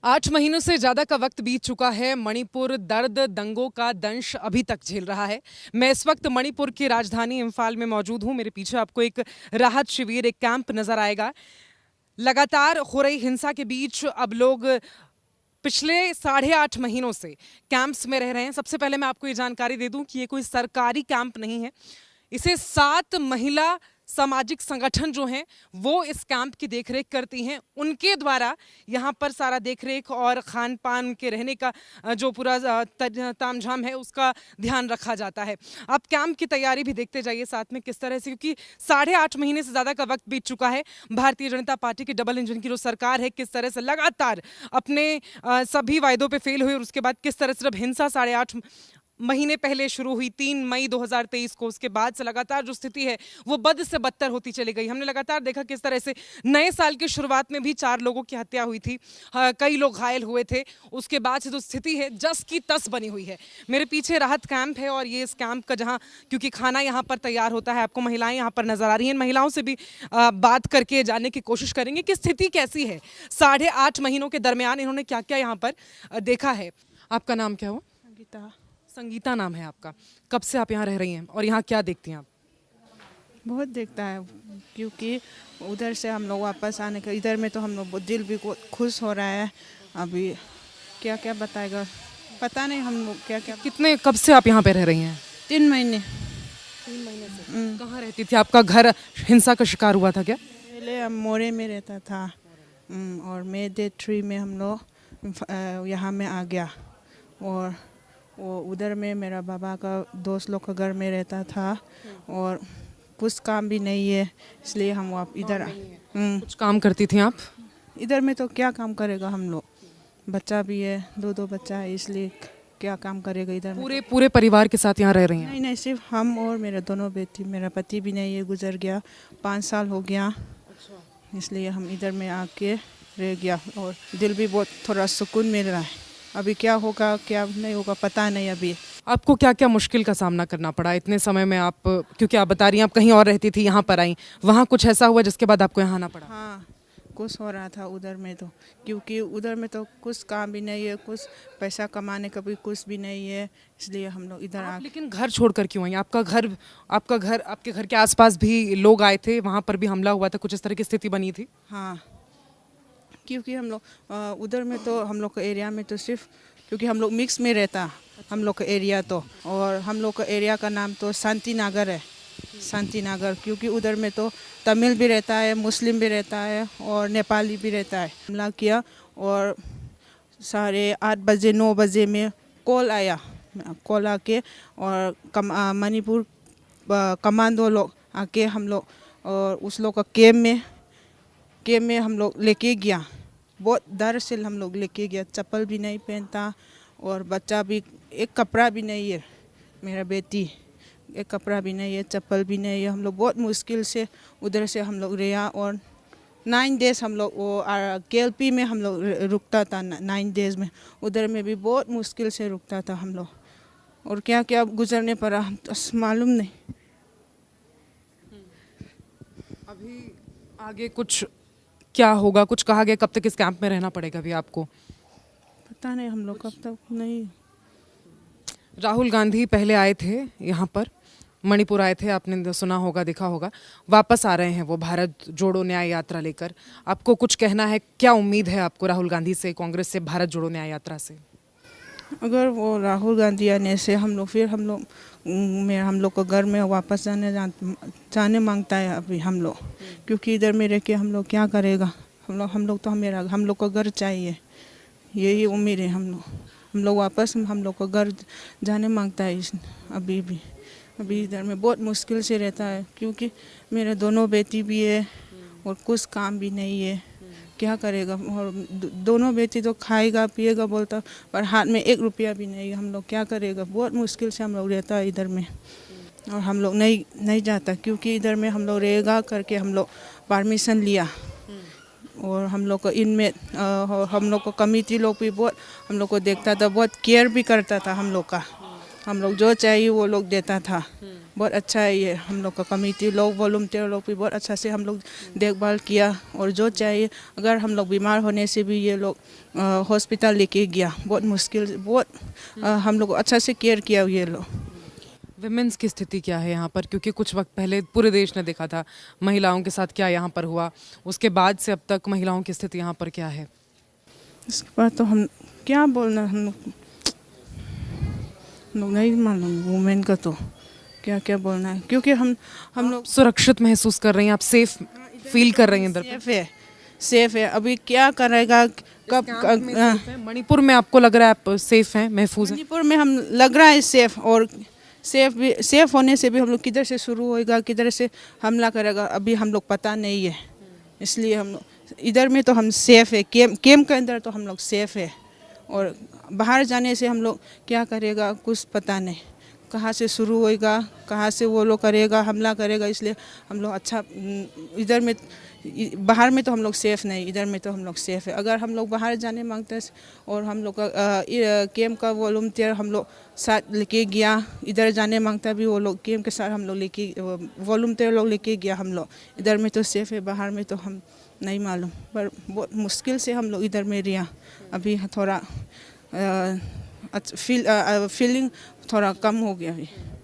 8 महीनों से ज्यादा का वक्त बीत चुका है। मणिपुर दर्द दंगों का दंश अभी तक झेल रहा है। मैं इस वक्त मणिपुर की राजधानी इम्फाल में मौजूद हूं। मेरे पीछे आपको एक राहत शिविर, एक कैंप नजर आएगा। लगातार हो रही हिंसा के बीच अब लोग पिछले 8.5 महीनों से कैंप्स में रह रहे हैं। सबसे पहले मैं आपको ये जानकारी दे दूं कि ये कोई सरकारी कैंप नहीं है। इसे 7 महिला सामाजिक संगठन जो हैं वो इस कैंप की देखरेख करती हैं। उनके द्वारा यहाँ पर सारा देखरेख और खान पान के रहने का जो पूरा तामझाम है उसका ध्यान रखा जाता है। आप कैंप की तैयारी भी देखते जाइए साथ में किस तरह से, क्योंकि 8.5 महीने से ज़्यादा का वक्त बीत चुका है। भारतीय जनता पार्टी की डबल इंजन की जो सरकार है किस तरह से लगातार अपने सभी वायदों पर फेल हुई और उसके बाद किस तरह से जब हिंसा 8.5 महीने पहले शुरू हुई 3 मई 2023 को, उसके बाद से लगातार जो स्थिति है वो बद से बदतर होती चली गई। हमने लगातार देखा किस तरह से नए साल की शुरुआत में भी 4 लोगों की हत्या हुई थी, कई लोग घायल हुए थे। उसके बाद से जो स्थिति है जस की तस बनी हुई है। मेरे पीछे राहत कैंप है और ये इस कैंप का जहाँ क्योंकि खाना यहाँ पर तैयार होता है, आपको महिलाएं यहाँ पर नजर आ रही हैं। इन महिलाओं से भी बात करके जानने की कोशिश करेंगे कि स्थिति कैसी है। 8.5 महीनों के दरमियान इन्होंने क्या क्या यहाँ पर देखा है। आपका नाम क्या हुआ? संगीता। संगीता नाम है आपका। कब से आप यहाँ रह रही हैं और यहाँ क्या देखती हैं आप? बहुत देखता है क्योंकि उधर से हम लोग वापस आने का, इधर में तो हम लोग दिल भी खुश हो रहा है। अभी क्या क्या बताएगा पता नहीं, हम लोग क्या क्या। कितने कब से आप यहाँ पे रह रही हैं? 3 महीने। 3 महीने से। कहाँ रहती थी? आपका घर हिंसा का शिकार हुआ था क्या? पहले हम मोरे में रहता था और मे डे 3 में हम लोग यहाँ में आ गया। और वो उधर में मेरा बाबा का दोस्त लोग का घर में रहता था और कुछ काम भी नहीं है, इसलिए हम आप इधर कुछ काम करती थी आप? इधर में तो क्या काम करेगा, हम लोग बच्चा भी है, 2 बच्चा है, इसलिए क्या काम करेगा इधर में। पूरे परिवार के साथ यहाँ रह रही हैं? नहीं, सिर्फ हम और मेरे दोनों बेटी। मेरा पति भी नहीं है, गुजर गया, 5 साल हो गया। इसलिए हम इधर में आके रह गया और दिल भी बहुत थोड़ा सुकून मिल रहा है। अभी क्या होगा क्या नहीं होगा पता नहीं। अभी आपको क्या क्या मुश्किल का सामना करना पड़ा इतने समय में? आप क्योंकि आप बता रही हैं आप कहीं और रहती थी, यहाँ पर आई, वहाँ कुछ ऐसा हुआ जिसके बाद आपको यहाँ आना पड़ा? हाँ, कुछ हो रहा था उधर में तो, क्योंकि उधर में तो कुछ काम भी नहीं है, कुछ पैसा कमाने का भी कुछ भी नहीं है, इसलिए हम लोग इधर आ। लेकिन घर छोड़कर क्यों आई? आपके घर के आसपास भी लोग आए थे, वहाँ पर भी हमला हुआ था, कुछ इस तरह की स्थिति बनी थी? हाँ, क्योंकि हम लोग उधर में तो हम लोग का एरिया में तो सिर्फ, क्योंकि हम लोग मिक्स में रहता हम लोग का एरिया तो, और हम लोग का एरिया का नाम तो शांति नगर है। शांति नगर, क्योंकि उधर में तो तमिल भी रहता है, मुस्लिम भी रहता है और नेपाली भी रहता है। हमला किया और 8:30 बजे 9 बजे में कॉल आया। कॉल आके और मणिपुर कमांडो लोग आके हम लोग और उस लोग का कैम्प में हम लोग लेके गया। बहुत डर से हम लोग लेके गया, चप्पल भी नहीं पहनता और बच्चा भी, एक कपड़ा भी नहीं है, मेरा बेटी एक कपड़ा भी नहीं है, चप्पल भी नहीं है। हम लोग बहुत मुश्किल से उधर से हम लोग रहा और 9 डेज हम लोग वो KLP में हम लोग रुकता था। 9 डेज में उधर में भी बहुत मुश्किल से रुकता था हम लोग, और क्या क्या गुजरने पड़ा तो मालूम नहीं। अभी आगे कुछ क्या होगा? कुछ कहा गया कब तक इस कैंप में रहना पड़ेगा अभी आपको? पता नहीं हम लोग कब तक। नहीं, राहुल गांधी पहले आए थे यहाँ पर, मणिपुर आए थे, आपने सुना होगा, देखा होगा। वापस आ रहे हैं वो भारत जोड़ो न्याय यात्रा लेकर। आपको कुछ कहना है? क्या उम्मीद है आपको राहुल गांधी से, कांग्रेस से, भारत जोड़ो न्याय यात्रा से? अगर वो राहुल गांधी आने से हम लोग को घर में वापस जाने मांगता है अभी हम लोग, क्योंकि इधर में रह के हम लोग क्या करेगा। हम लोग तो हम लोग को घर चाहिए, यही उम्मीद है। हम लोग वापस हम लोग को घर जाने मांगता है अभी इधर में बहुत मुश्किल से रहता है, क्योंकि मेरे दोनों बेटी भी है और कुछ काम भी नहीं है, क्या करेगा। और दोनों बेटी तो खाएगा पिएगा बोलता, पर हाथ में 1 रुपया भी नहीं है। हम लोग क्या करेगा, बहुत मुश्किल से हम लोग रहता है इधर में। और हम लोग नहीं जाता, क्योंकि इधर में हम लोग रहेगा करके हम लोग परमिशन लिया। और हम लोग को इनमें हम लोग को कमेटी लोग भी बहुत हम लोग को देखता था, बहुत केयर भी करता था हम लोग का। हम लोग जो चाहिए वो लोग देता था, बहुत अच्छा है ये हम लोग का कमेटी लोग वॉलंटियर लोग भी बहुत अच्छा से हम लोग देखभाल किया। और जो चाहिए अगर हम लोग बीमार होने से भी ये लोग हॉस्पिटल लेके गया, बहुत मुश्किल बहुत हम लोग अच्छा से केयर किया ये लोग। विमेंस की स्थिति क्या है यहाँ पर, क्योंकि कुछ वक्त पहले पूरे देश ने देखा था महिलाओं के साथ क्या यहाँ पर हुआ, उसके बाद से अब तक महिलाओं की स्थिति यहाँ पर क्या है? इसके बाद तो हम क्या बोलना, हम लोग नहीं मालूम वुमेन का तो क्या क्या बोलना है, क्योंकि हम लोग सुरक्षित महसूस कर रही हैं, आप सेफ फील कर रही हैं इधर पे? सेफ है। अभी क्या करेगा कब मणिपुर में आपको लग रहा है आप सेफ हैं, महफूज हैं? मणिपुर में हम लग रहा है सेफ, और सेफ होने से भी हम लोग किधर से शुरू होएगा, किधर से हमला करेगा अभी हम लोग पता नहीं है। इसलिए हम लोग इधर में तो हम सेफ है, कैम के अंदर तो हम लोग सेफ है, और बाहर जाने से हम लोग क्या करेगा कुछ पता नहीं, कहाँ से शुरू होएगा, कहाँ से वो लोग करेगा हमला करेगा। इसलिए हम लोग अच्छा इधर में बाहर में तो हम लोग सेफ नहीं, इधर में तो हम लोग सेफ है। अगर हम लोग बाहर जाने मांगते हैं और हम लोग का कैम्प का वॉलंटियर हम लोग साथ लेके गया, इधर जाने मांगता भी वो लोग कैम्प के साथ हम लोग लेके वॉलंटियर लोग लेके गया हम लोग। इधर में तो सेफ है, बाहर में तो हम नहीं मालूम, पर बहुत मुश्किल से हम लोग इधर में रिया। अभी थोड़ा फीलिंग थोड़ा कम हो गया अभी।